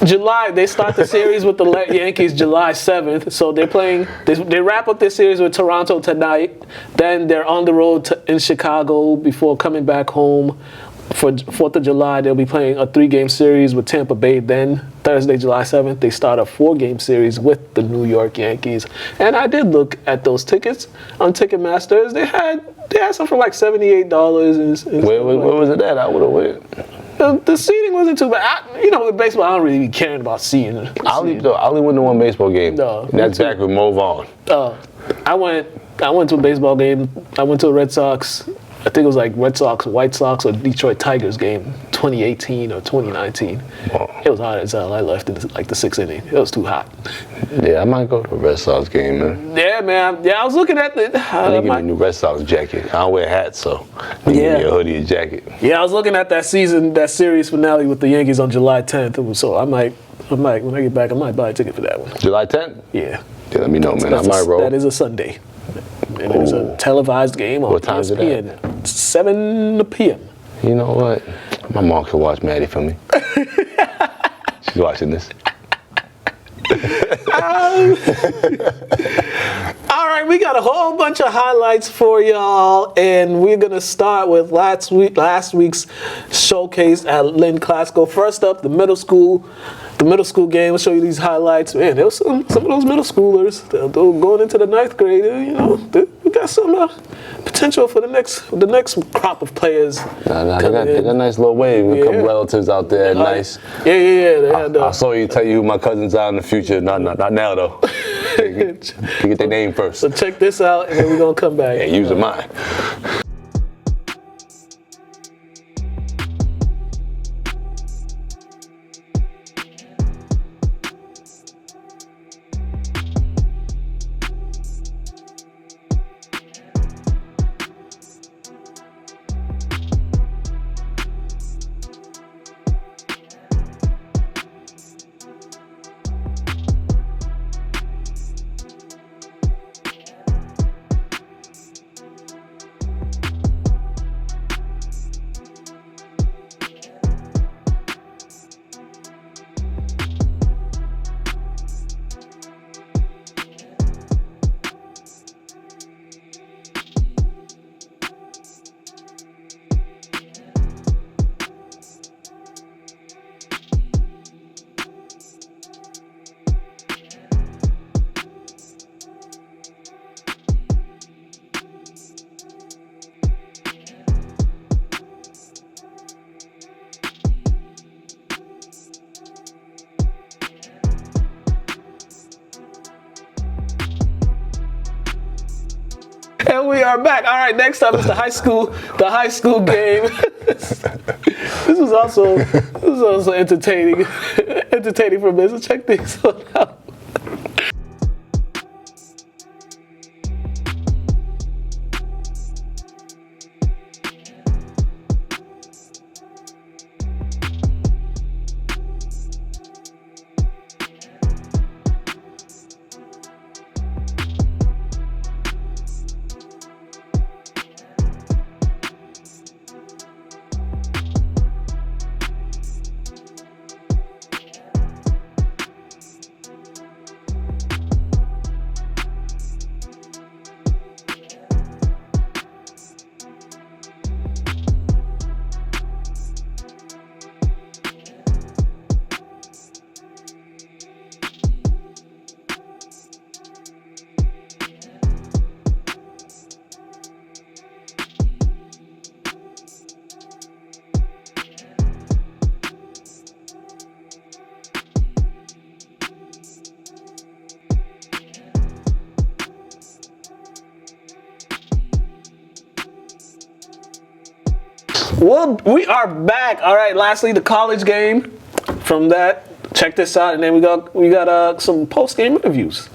July, they start the series with the Yankees July 7th. So they're playing, they wrap up their series with Toronto tonight. Then they're on the road in Chicago before coming back home for 4th of July. They'll be playing a 3-game series with Tampa Bay. Then Thursday, July 7th, they start a 4-game series with the New York Yankees. And I did look at those tickets on Ticketmasters. They had some for like $78. Where was it at? I would have went. The seating wasn't too bad. With baseball, I don't really be caring about seeing. I only went to one baseball game. No, and that's back with Mo Vaughn. I went to a baseball game. I went to a Red Sox. I think it was like Red Sox, White Sox, or Detroit Tigers game, 2018 or 2019. Wow. It was hot as hell. I left in like the 6th inning. It was too hot. Yeah, I might go to a Red Sox game, man. Yeah, man. Yeah, I was looking at the. They give me a new Red Sox jacket. I don't wear hats, so they give me a hoodie and jacket. Yeah, I was looking at that series finale with the Yankees on July 10th. So I might when I get back, I might buy a ticket for that one. July 10th? Yeah. Yeah, let me know, man. I might roll. That is a Sunday. And it's a televised game on What time is it ESPN. 7 p.m. You know what? My mom could watch Maddie for me. She's watching this. All right, we got a whole bunch of highlights for y'all, and we're gonna start with last week's showcase at Lynn Classical. First up, the middle school game. I'll show you these highlights. Man, there was some of those middle schoolers they're going into the 9th grade. We got some potential for the next crop of players. They got a nice little wave. A couple relatives out there, nice. Yeah. They had, I saw you tell you who my cousins are in the future. Not now though. Get their name first. So check this out, and then we're gonna come back. Yeah, using mine. And we are back. All right, next up is the high school game. This was also entertaining for me. So check this one out. Well, we are back. All right, lastly, the college game. From that, check this out, and then we got some post-game interviews.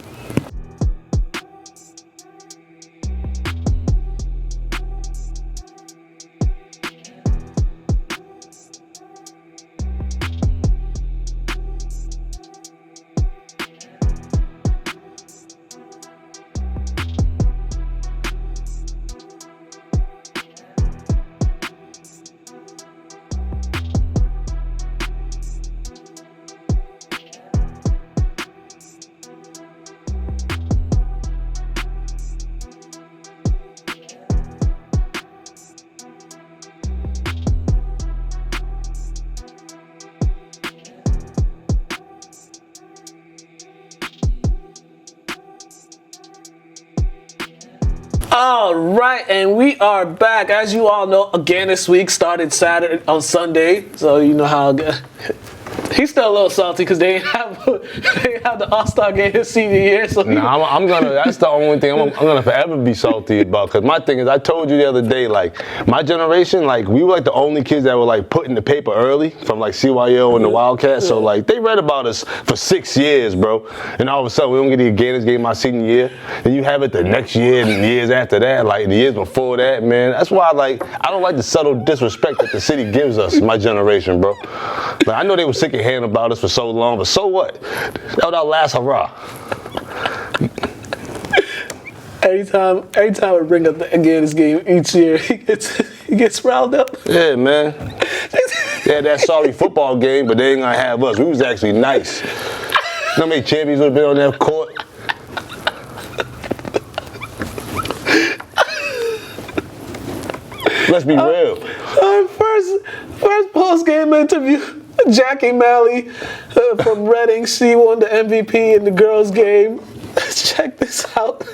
All right, and we are back. As you all know, again this week started Sunday, so you know how he's still a little salty because they ain't have the All-Star game his senior year. So I'm gonna. That's the only thing I'm gonna forever be salty about. Because my thing is, I told you the other day, like my generation, like we were like the only kids that were like put in the paper early from like CYO and the Wildcats. So like they read about us for 6 years, bro. And all of a sudden we don't get the Gainers game my senior year. And you have it the next year and the years after that, like the years before that, man. That's why like I don't like the subtle disrespect that the city gives us, my generation, bro. Like, I know they were sick of hearing about us for so long, but so what? That was our last hurrah. Every time I bring up the Gainers game each year, he gets riled up. Yeah, man. They had that sorry football game, but they ain't gonna have us. We was actually nice. You know how many champions would have been on that court? Let's be real. First post-game interview, Jackie Malley from Reading. She won the MVP in the girls' game. Check this out.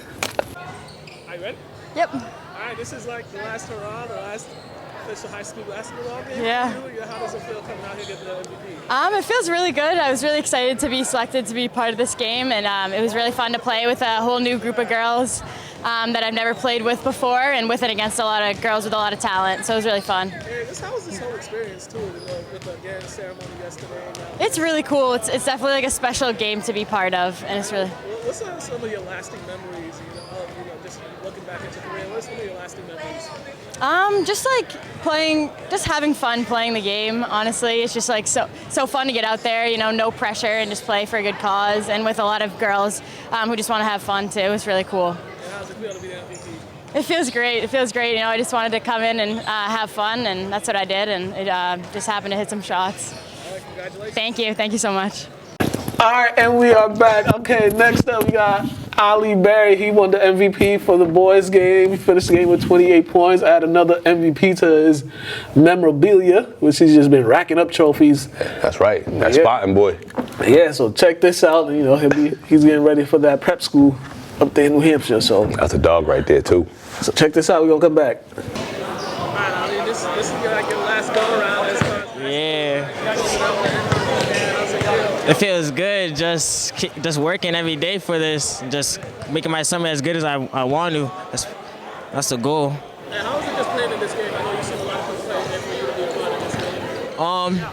Are you ready? Yep. All right, this is like the last hurrah, the last official high school basketball game. Yeah. How does it feel coming out here getting the MVP? It feels really good. I was really excited to be selected to be part of this game, and it was really fun to play with a whole new group of girls that I've never played with before, and with and against a lot of girls with a lot of talent. So it was really fun. How was this whole experience too, with the game ceremony yesterday? It's really cool. It's definitely like a special game to be part of, and it's really. What's some of your lasting memories? Just looking back at your career, what's some of your lasting memories? Just like playing, just having fun playing the game. Honestly, it's just like so fun to get out there. No pressure, and just play for a good cause, and with a lot of girls who just want to have fun too. It's really cool. How does it feel to be the MVP? It feels great. It feels great. I just wanted to come in and have fun, and that's what I did, and it just happened to hit some shots. All right, congratulations. Thank you. Thank you so much. All right, and we are back. Okay, next up we got Ali Berry. He won the MVP for the boys game. He finished the game with 28 points. Add another MVP to his memorabilia, which he's just been racking up trophies. That's right. That's spotting, boy. Yeah, so check this out. He's getting ready for that prep school up there in New Hampshire. So That's a dog right there, too. So check this out. We're gonna come back. All right, Ali, this is like your last go around. Yeah. It feels good just working every day for this, just making my summer as good as I want to. That's the goal. And how was it just playing in this game? I know you've seen a lot of people play and for you to be a part of this game.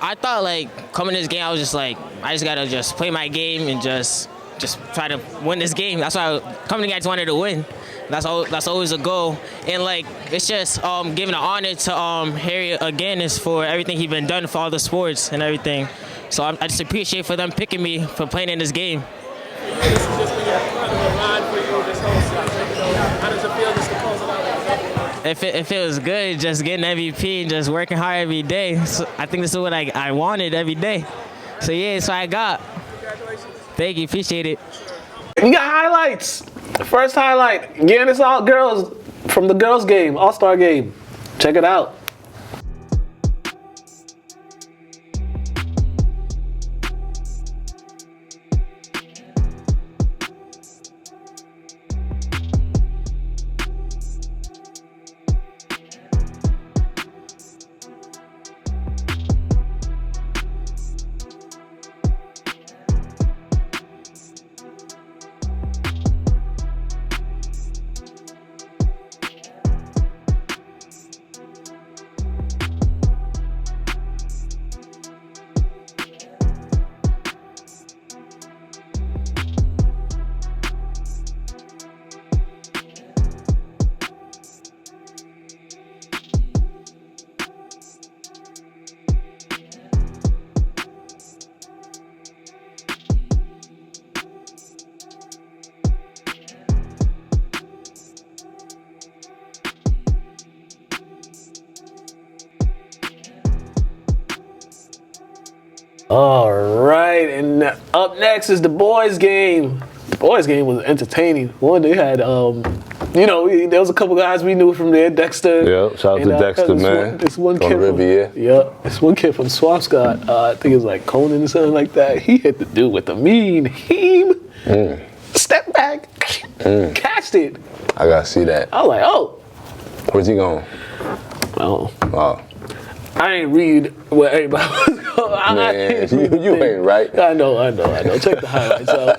I thought like coming to this game, I was just like, I just gotta just play my game and just try to win this game. That's why coming here, I just wanted to win. That's always a goal. And like it's just giving an honor to Harry again is for everything he's been done for all the sports and everything. So I just appreciate for them picking me for playing in this game. This has just been kind of a ride for you this whole season. How does it feel just to close it out? It feels good just getting MVP and just working hard every day. So I think this is what I wanted every day. So yeah, so I got. Congratulations. Thank you, appreciate it. We got highlights. First highlight, getting us all girls from the girls game, All-Star game. Check it out. All right, and up next is the boys game. The boys game was entertaining. One, they had, there was a couple guys we knew from there, Dexter. Yeah, shout out to Dexter, man. This one On kid the Riviera. this one kid from Swampscott, I think it was like Conan or something like that. He hit the dude with the mean heave. Step back, catched it. I gotta see that. I was like, oh. Where's he going? Oh. Oh. I ain't read where everybody was going. I Man, didn't read the you thing. ain't right. I know. Check the highlights out.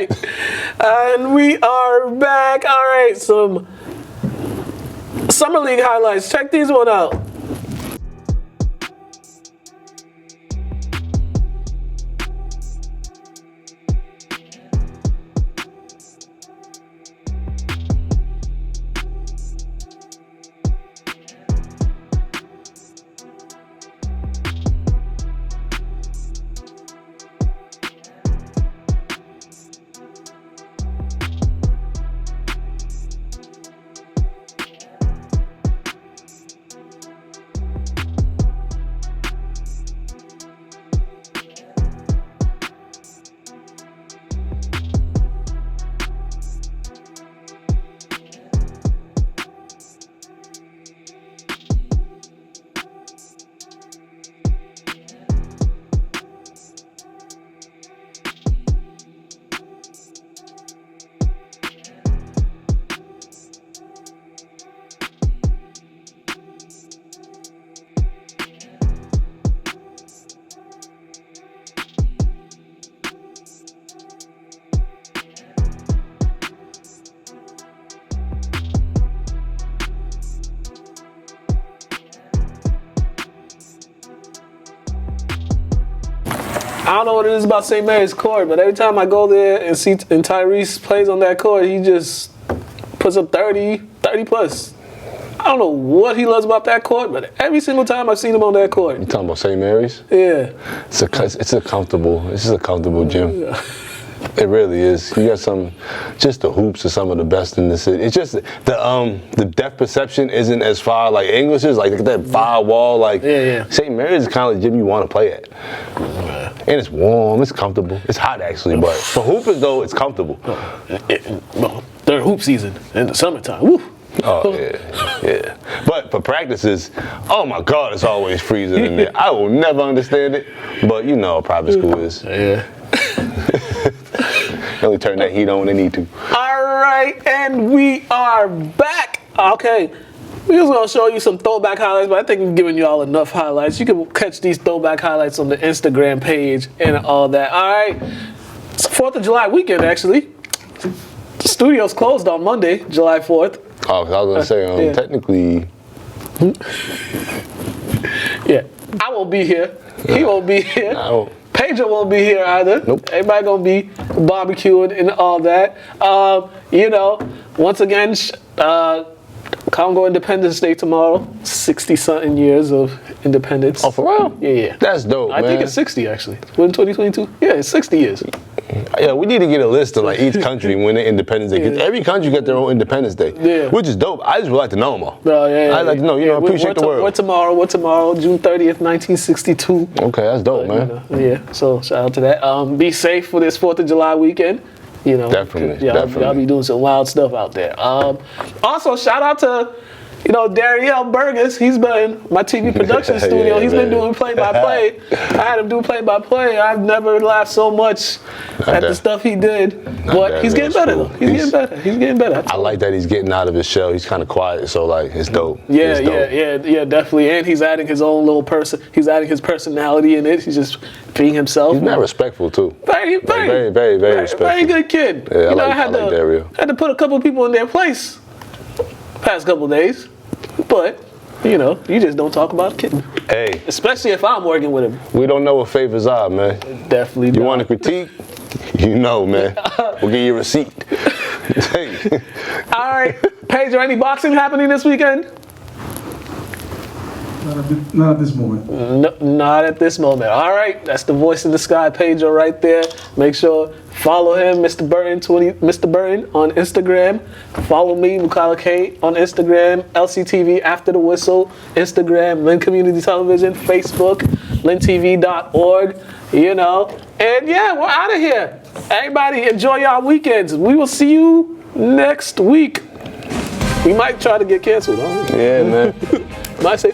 right. And we are back. All right, some Summer League highlights. Check these one out. I don't know what it is about St. Mary's court, but every time I go there and see and Tyrese plays on that court, he just puts up 30 plus. I don't know what he loves about that court, but every single time I've seen him on that court. You talking about St. Mary's? Yeah. It's a comfortable gym. Yeah. It really is. You got just the hoops are some of the best in the city. It's just the depth perception isn't as far like English is. Like look at that fire wall. Like St. Mary's is kind of the gym you want to play at. And it's warm, it's comfortable. It's hot actually, but for hoopers though, it's comfortable. Well, during hoop season in the summertime. Woo. Oh yeah. But for practices, oh my God, it's always freezing in there. I will never understand it, but you know, private school is. Yeah. They only turn that heat on when they need to. All right, and we are back. Okay, we was gonna show you some throwback highlights, but I think we've given you all enough highlights. You can catch these throwback highlights on the Instagram page and all that. All right, it's 4th of July weekend actually. The studio's closed on Monday, July 4th. Oh, I was gonna say, technically. Yeah, I won't be here. He won't be here. Pedro won't be here either. Nope. Everybody gonna be barbecuing and all that. You know, once again, Congo Independence Day tomorrow. 60-something years of independence. Oh, for real? Yeah. That's dope, man. I think it's 60 actually. We're in 2022. Yeah, it's 60 years. Yeah, we need to get a list of like each country when their Independence Day. Because every country got their own Independence Day, which is dope. I just would like to know them all. I'd like to know. Appreciate the world. What tomorrow? June 30th, 1962. Okay, that's dope, man. Yeah. So shout out to that. Be safe for this 4th of July weekend. You know, definitely. Y'all be doing some wild stuff out there. Also, shout out to, Dariel Burgess. He's been in my TV production studio. He's been doing play-by-play. I had him do play-by-play. I've never laughed so much at the stuff he did. But he's getting better, though. He's getting better. I like that he's getting out of his shell. He's kind of quiet, so, like, it's dope. Yeah, definitely. And he's adding his own little person. He's adding his personality in it. He's just being himself. He's very respectful, too. Very respectful. Very good kid. Yeah, I like Dario. Had to put a couple people in their place past couple days. But, you just don't talk about kidding. Hey. Especially if I'm working with him. We don't know what favors are, man. Definitely You want to critique? Man. We'll give you a receipt. All right. Pedro, any boxing happening this weekend? Not at this moment. No, not at this moment. All right, that's the voice in the sky, Pedro, right there. Make sure follow him, Mr. Burton on Instagram. Follow me, Mukala K, on Instagram. LCTV After the Whistle, Instagram. Lynn Community Television, Facebook, linntv.org. And yeah, we're out of here. Everybody, enjoy y'all weekends. We will see you next week. We might try to get canceled. Yeah, man. Might say.